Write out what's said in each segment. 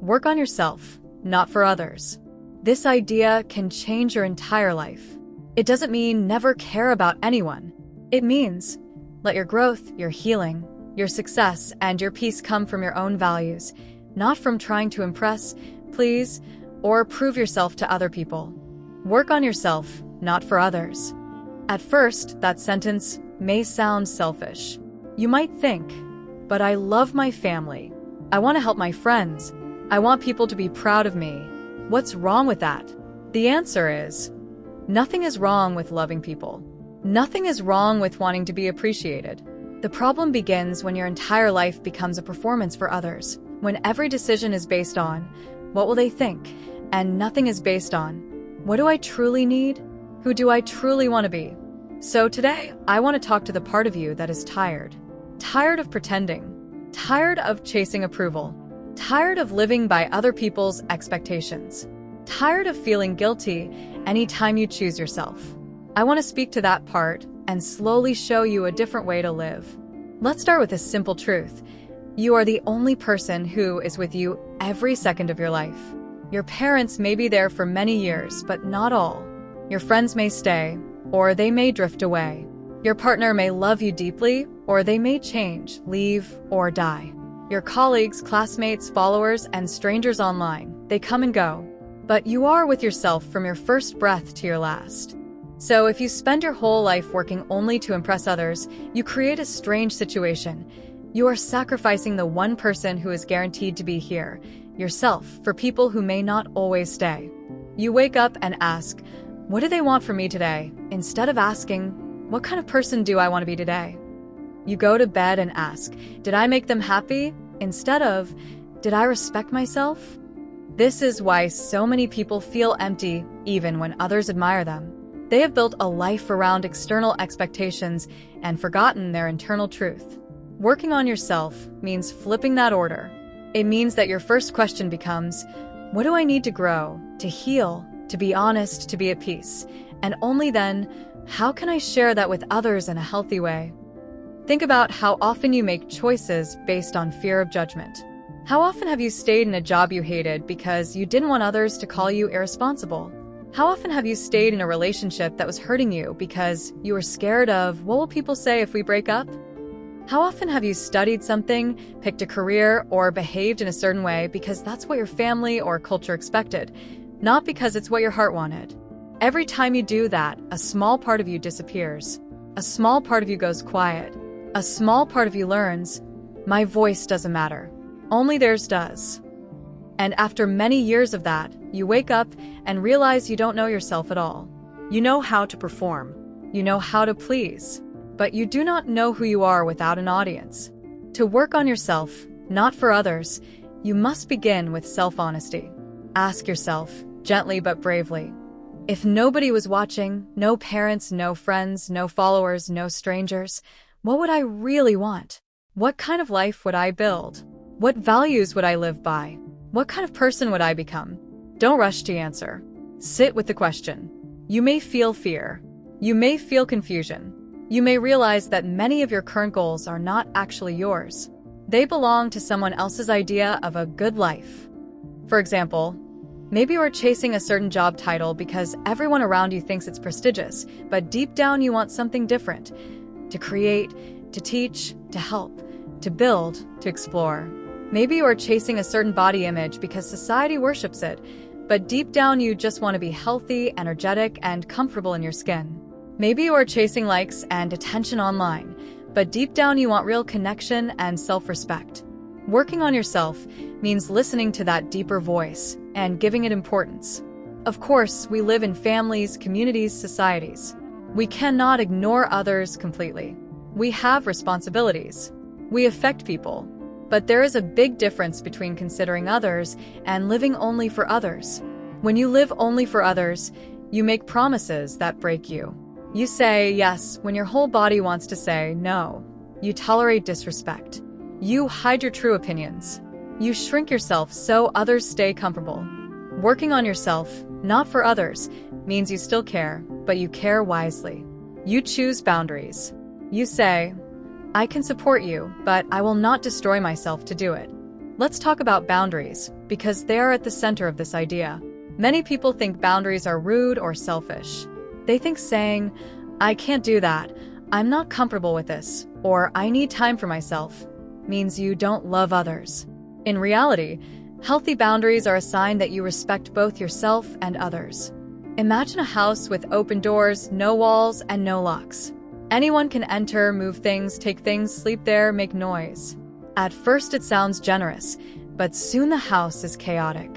Work on yourself, not for others. This idea can change your entire life. It doesn't mean never care about anyone. It means let your growth, your healing, your success, and your peace come from your own values, not from trying to impress, please, or prove yourself to other people. Work on yourself, not for others. At first, that sentence may sound selfish. You might think, but I love my family. I want to help my friends. I want people to be proud of me. What's wrong with that? The answer is, nothing is wrong with loving people. Nothing is wrong with wanting to be appreciated. The problem begins when your entire life becomes a performance for others, when every decision is based on, what will they think? And nothing is based on, what do I truly need? Who do I truly want to be? So today, I want to talk to the part of you that is tired. Tired of pretending. Tired of chasing approval. Tired of living by other people's expectations. Tired of feeling guilty anytime you choose yourself. I want to speak to that part and slowly show you a different way to live. Let's start with a simple truth. You are the only person who is with you every second of your life. Your parents may be there for many years, but not all. Your friends may stay, or they may drift away. Your partner may love you deeply, or they may change, leave, or die. Your colleagues, classmates, followers, and strangers online, they come and go. But you are with yourself from your first breath to your last. So if you spend your whole life working only to impress others, you create a strange situation. You are sacrificing the one person who is guaranteed to be here, yourself, for people who may not always stay. You wake up and ask, what do they want from me today? Instead of asking, what kind of person do I want to be today? You go to bed and ask, did I make them happy? Instead of, did I respect myself? This is why so many people feel empty even when others admire them. They have built a life around external expectations and forgotten their internal truth. Working on yourself means flipping that order. It means that your first question becomes, what do I need to grow, to heal, to be honest, to be at peace? And only then, how can I share that with others in a healthy way? Think about how often you make choices based on fear of judgment. How often have you stayed in a job you hated because you didn't want others to call you irresponsible? How often have you stayed in a relationship that was hurting you because you were scared of, what will people say if we break up? How often have you studied something, picked a career, or behaved in a certain way because that's what your family or culture expected, not because it's what your heart wanted? Every time you do that, a small part of you disappears. A small part of you goes quiet. A small part of you learns, my voice doesn't matter. Only theirs does. And after many years of that, you wake up and realize you don't know yourself at all. You know how to perform. You know how to please. But you do not know who you are without an audience. To work on yourself, not for others, you must begin with self-honesty. Ask yourself, gently but bravely, if nobody was watching, no parents, no friends, no followers, no strangers, what would I really want? What kind of life would I build? What values would I live by? What kind of person would I become? Don't rush to answer. Sit with the question. You may feel fear. You may feel confusion. You may realize that many of your current goals are not actually yours. They belong to someone else's idea of a good life. For example, maybe you are chasing a certain job title because everyone around you thinks it's prestigious, but deep down you want something different. To create, to teach, to help, to build, to explore. Maybe you are chasing a certain body image because society worships it, but deep down you just want to be healthy, energetic, and comfortable in your skin. Maybe you are chasing likes and attention online, but deep down you want real connection and self-respect. Working on yourself means listening to that deeper voice and giving it importance. Of course, we live in families, communities, societies. We cannot ignore others completely. We have responsibilities. We affect people. But there is a big difference between considering others and living only for others. When you live only for others, you make promises that break you. You say yes when your whole body wants to say no. You tolerate disrespect. You hide your true opinions. You shrink yourself so others stay comfortable. Working on yourself, not for others, means you still care, but you care wisely. You choose boundaries. You say, I can support you, but I will not destroy myself to do it. Let's talk about boundaries, because they are at the center of this idea. Many people think boundaries are rude or selfish. They think saying, "I can't do that," "I'm not comfortable with this," or "I need time for myself," means you don't love others. In reality, healthy boundaries are a sign that you respect both yourself and others. Imagine a house with open doors, no walls, and no locks. Anyone can enter, move things, take things, sleep there, make noise. At first it sounds generous, but soon the house is chaotic.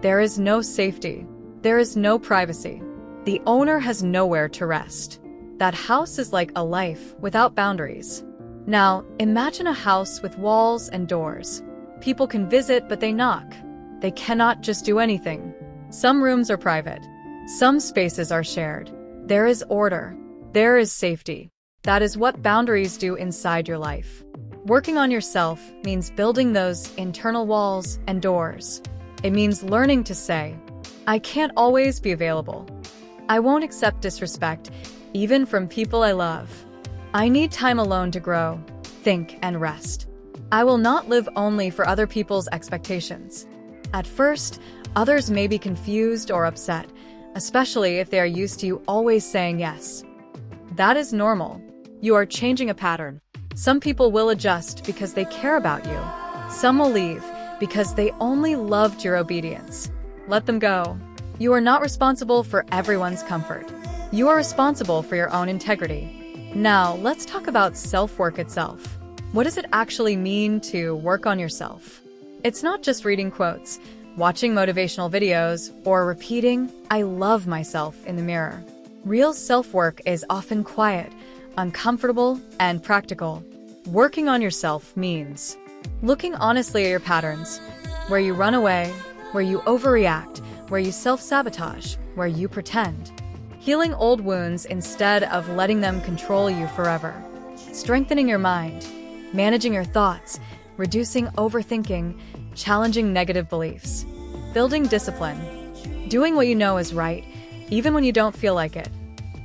There is no safety. There is no privacy. The owner has nowhere to rest. That house is like a life without boundaries. Now, imagine a house with walls and doors. People can visit, but they knock. They cannot just do anything. Some rooms are private. Some spaces are shared. There is order. There is safety. That is what boundaries do inside your life. Working on yourself means building those internal walls and doors. It means learning to say, "I can't always be available. I won't accept disrespect, even from people I love. I need time alone to grow, think, and rest. I will not live only for other people's expectations." At first, others may be confused or upset, especially if they are used to you always saying yes. That is normal. You are changing a pattern. Some people will adjust because they care about you. Some will leave because they only loved your obedience. Let them go. You are not responsible for everyone's comfort. You are responsible for your own integrity. Now, let's talk about self-work itself. What does it actually mean to work on yourself? It's not just reading quotes, watching motivational videos, or repeating, "I love myself" in the mirror. Real self-work is often quiet, uncomfortable, and practical. Working on yourself means looking honestly at your patterns, where you run away, where you overreact, where you self-sabotage, where you pretend. Healing old wounds instead of letting them control you forever. Strengthening your mind, managing your thoughts, reducing overthinking, challenging negative beliefs. Building discipline, doing what you know is right, even when you don't feel like it.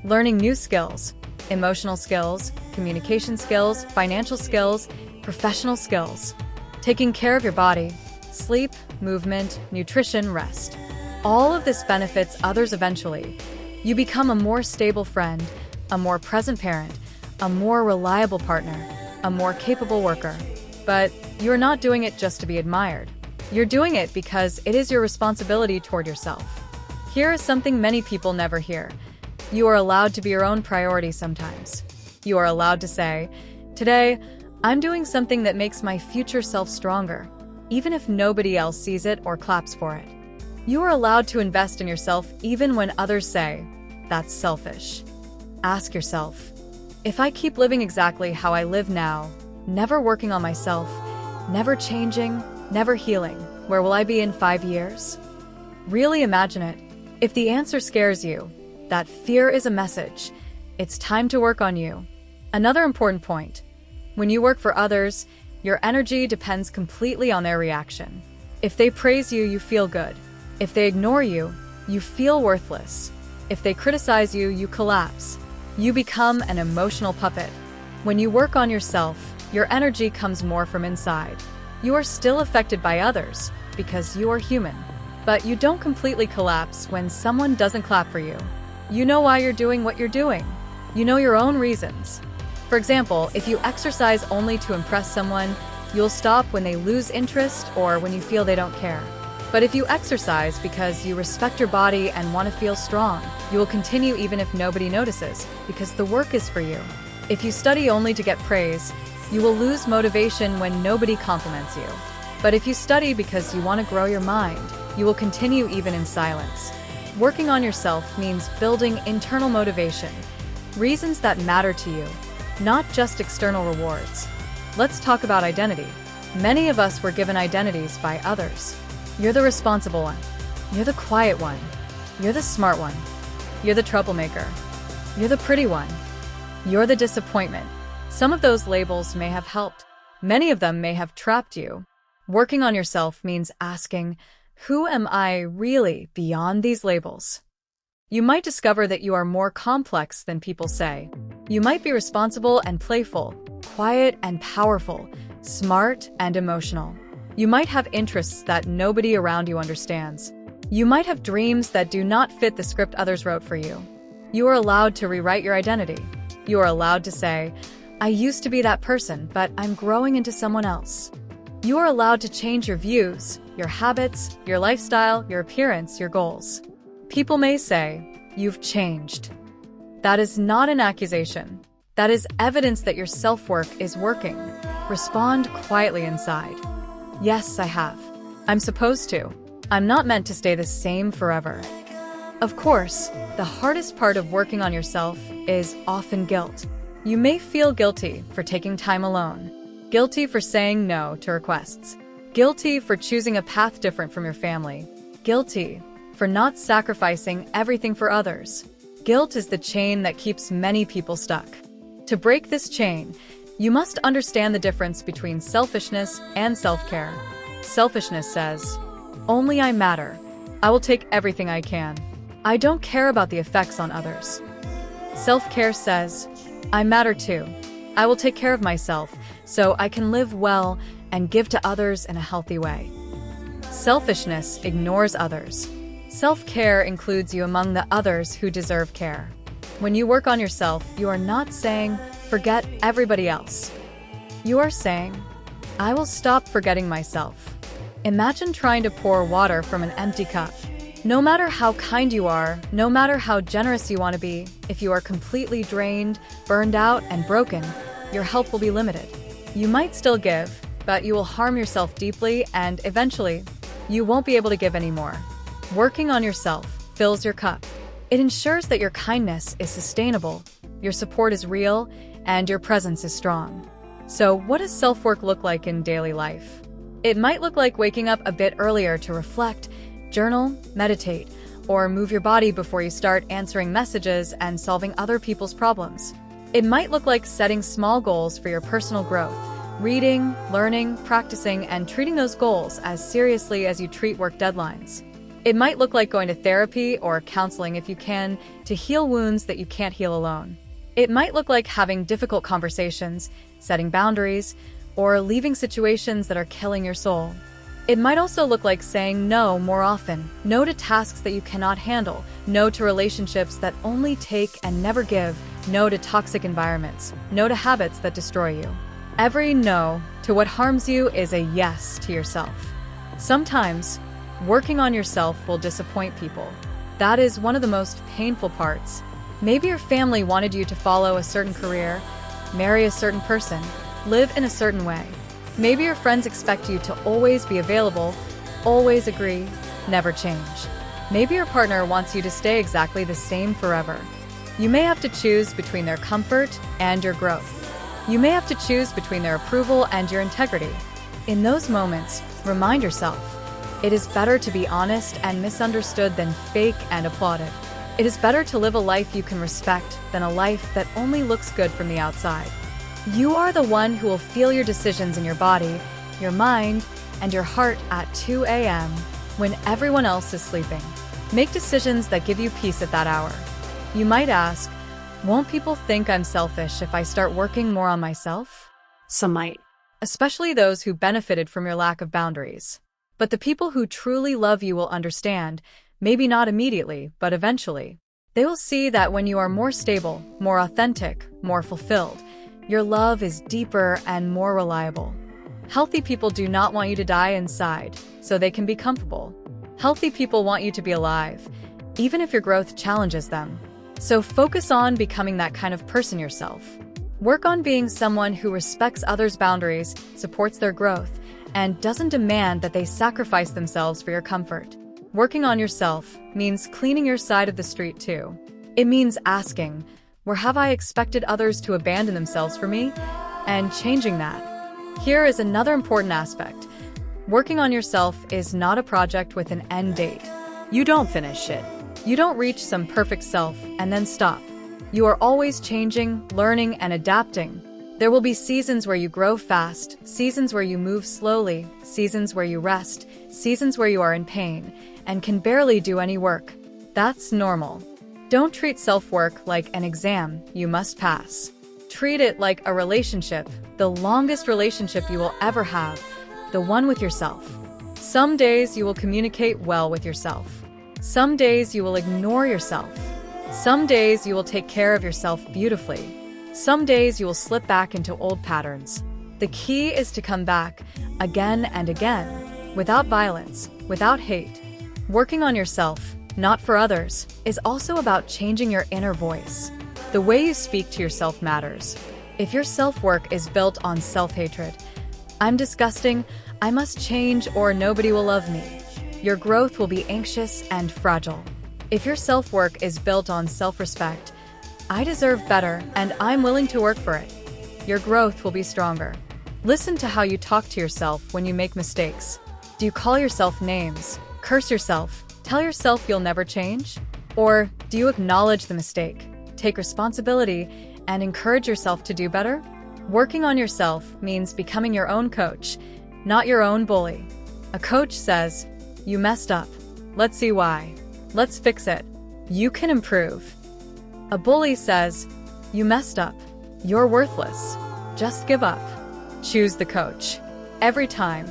Learning new skills, emotional skills, communication skills, financial skills, professional skills. Taking care of your body, sleep, movement, nutrition, rest. All of this benefits others eventually. You become a more stable friend, a more present parent, a more reliable partner, a more capable worker. But you're not doing it just to be admired. You're doing it because it is your responsibility toward yourself. Here is something many people never hear. You are allowed to be your own priority sometimes. You are allowed to say, "Today, I'm doing something that makes my future self stronger," even if nobody else sees it or claps for it. You are allowed to invest in yourself even when others say, "That's selfish." Ask yourself, if I keep living exactly how I live now, never working on myself, never changing, never healing, where will I be in 5 years? Really imagine it. If the answer scares you, that fear is a message. It's time to work on you. Another important point. When you work for others, your energy depends completely on their reaction. If they praise you, you feel good. If they ignore you, you feel worthless. If they criticize you, you collapse. You become an emotional puppet. When you work on yourself, your energy comes more from inside. You are still affected by others because you are human. But you don't completely collapse when someone doesn't clap for you. You know why you're doing what you're doing. You know your own reasons. For example, if you exercise only to impress someone, you'll stop when they lose interest or when you feel they don't care. But if you exercise because you respect your body and want to feel strong, you will continue even if nobody notices, because the work is for you. If you study only to get praise, you will lose motivation when nobody compliments you. But if you study because you want to grow your mind, you will continue even in silence. Working on yourself means building internal motivation, reasons that matter to you, not just external rewards. Let's talk about identity. Many of us were given identities by others. You're the responsible one. You're the quiet one. You're the smart one. You're the troublemaker. You're the pretty one. You're the disappointment. Some of those labels may have helped. Many of them may have trapped you. Working on yourself means asking, who am I really beyond these labels? You might discover that you are more complex than people say. You might be responsible and playful, quiet and powerful, smart and emotional. You might have interests that nobody around you understands. You might have dreams that do not fit the script others wrote for you. You are allowed to rewrite your identity. You are allowed to say, I used to be that person, but I'm growing into someone else. You are allowed to change your views, your habits, your lifestyle, your appearance, your goals. People may say, you've changed. That is not an accusation. That is evidence that your self-work is working. Respond quietly inside. Yes, I have. I'm supposed to. I'm not meant to stay the same forever. Of course, the hardest part of working on yourself is often guilt. You may feel guilty for taking time alone, guilty for saying no to requests, guilty for choosing a path different from your family, guilty for not sacrificing everything for others. Guilt is the chain that keeps many people stuck. To break this chain, you must understand the difference between selfishness and self-care. Selfishness says, only I matter. I will take everything I can. I don't care about the effects on others. Self-care says, I matter too. I will take care of myself so I can live well and give to others in a healthy way. Selfishness ignores others. Self-care includes you among the others who deserve care. When you work on yourself, you are not saying, forget everybody else. You are saying, I will stop forgetting myself. Imagine trying to pour water from an empty cup. No matter how kind you are, no matter how generous you want to be, if you are completely drained, burned out, and broken, your help will be limited. You might still give, but you will harm yourself deeply, and eventually, you won't be able to give anymore. Working on yourself fills your cup. It ensures that your kindness is sustainable, your support is real, and your presence is strong. So, what does self-work look like in daily life? It might look like waking up a bit earlier to reflect, journal, meditate, or move your body before you start answering messages and solving other people's problems. It might look like setting small goals for your personal growth, reading, learning, practicing, and treating those goals as seriously as you treat work deadlines. It might look like going to therapy or counseling if you can, to heal wounds that you can't heal alone. It might look like having difficult conversations, setting boundaries, or leaving situations that are killing your soul. It might also look like saying no more often, no to tasks that you cannot handle, no to relationships that only take and never give, no to toxic environments, no to habits that destroy you. Every no to what harms you is a yes to yourself. Sometimes, working on yourself will disappoint people. That is one of the most painful parts. Maybe your family wanted you to follow a certain career, marry a certain person, live in a certain way. Maybe your friends expect you to always be available, always agree, never change. Maybe your partner wants you to stay exactly the same forever. You may have to choose between their comfort and your growth. You may have to choose between their approval and your integrity. In those moments, remind yourself, it is better to be honest and misunderstood than fake and applauded. It is better to live a life you can respect than a life that only looks good from the outside. You are the one who will feel your decisions in your body, your mind, and your heart at 2 a.m. when everyone else is sleeping. Make decisions that give you peace at that hour. You might ask, won't people think I'm selfish if I start working more on myself? Some might, especially those who benefited from your lack of boundaries. But the people who truly love you will understand, maybe not immediately, but eventually. They will see that when you are more stable, more authentic, more fulfilled, your love is deeper and more reliable. Healthy people do not want you to die inside, so they can be comfortable. Healthy people want you to be alive, even if your growth challenges them. So focus on becoming that kind of person yourself. Work on being someone who respects others' boundaries, supports their growth, and doesn't demand that they sacrifice themselves for your comfort. Working on yourself means cleaning your side of the street too. It means asking, where have I expected others to abandon themselves for me? And changing that. Here is another important aspect. Working on yourself is not a project with an end date. You don't finish it. You don't reach some perfect self and then stop. You are always changing, learning, and adapting. There will be seasons where you grow fast, seasons where you move slowly, seasons where you rest, seasons where you are in pain, and can barely do any work. That's normal. Don't treat self-work like an exam you must pass. Treat it like a relationship, the longest relationship you will ever have, the one with yourself. Some days you will communicate well with yourself. Some days you will ignore yourself. Some days you will take care of yourself beautifully. Some days you will slip back into old patterns. The key is to come back again and again, without violence, without hate. Working on yourself, not for others, is also about changing your inner voice. The way you speak to yourself matters. If your self-work is built on self-hatred, I'm disgusting, I must change, or nobody will love me, your growth will be anxious and fragile. If your self-work is built on self-respect, I deserve better and I'm willing to work for it, your growth will be stronger. Listen to how you talk to yourself when you make mistakes. Do you call yourself names, curse yourself, tell yourself you'll never change? Or do you acknowledge the mistake, take responsibility, and encourage yourself to do better? Working on yourself means becoming your own coach, not your own bully. A coach says, "You messed up. Let's see why. Let's fix it. You can improve." A bully says, "You messed up. You're worthless. Just give up." Choose the coach. Every time.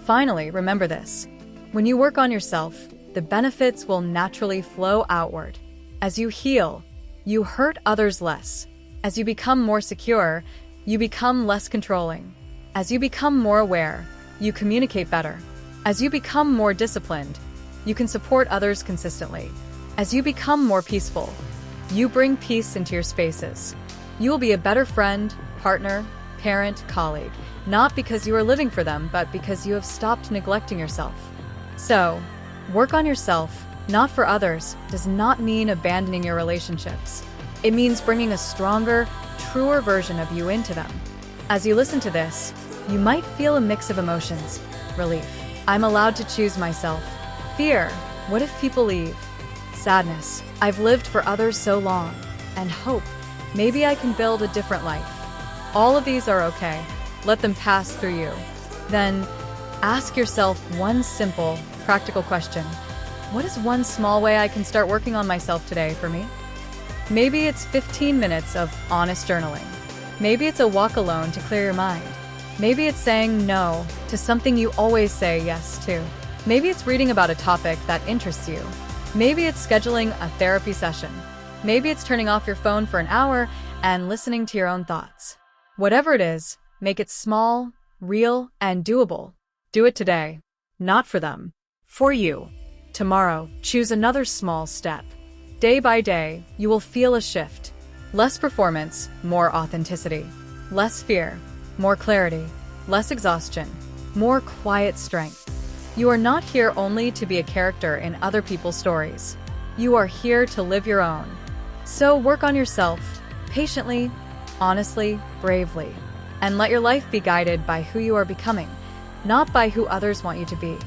Finally, remember this. When you work on yourself, the benefits will naturally flow outward. As you heal, you hurt others less. As you become more secure, you become less controlling. As you become more aware, you communicate better. As you become more disciplined, you can support others consistently. As you become more peaceful, you bring peace into your spaces. You will be a better friend, partner, parent, colleague, not because you are living for them, but because you have stopped neglecting yourself. So, work on yourself, not for others, does not mean abandoning your relationships. It means bringing a stronger, truer version of you into them. As you listen to this, you might feel a mix of emotions. Relief. I'm allowed to choose myself. Fear. What if people leave? Sadness. I've lived for others so long. And hope. Maybe I can build a different life. All of these are okay. Let them pass through you. Then, ask yourself one simple, practical question. What is one small way I can start working on myself today for me? Maybe it's 15 minutes of honest journaling. Maybe it's a walk alone to clear your mind. Maybe it's saying no to something you always say yes to. Maybe it's reading about a topic that interests you. Maybe it's scheduling a therapy session. Maybe it's turning off your phone for an hour and listening to your own thoughts. Whatever it is, make it small, real, and doable. Do it today. Not for them. For you. Tomorrow, choose another small step. Day by day, you will feel a shift. Less performance, more authenticity. Less fear, more clarity. Less exhaustion, more quiet strength. You are not here only to be a character in other people's stories. You are here to live your own. So work on yourself, patiently, honestly, bravely, and let your life be guided by who you are becoming, not by who others want you to be.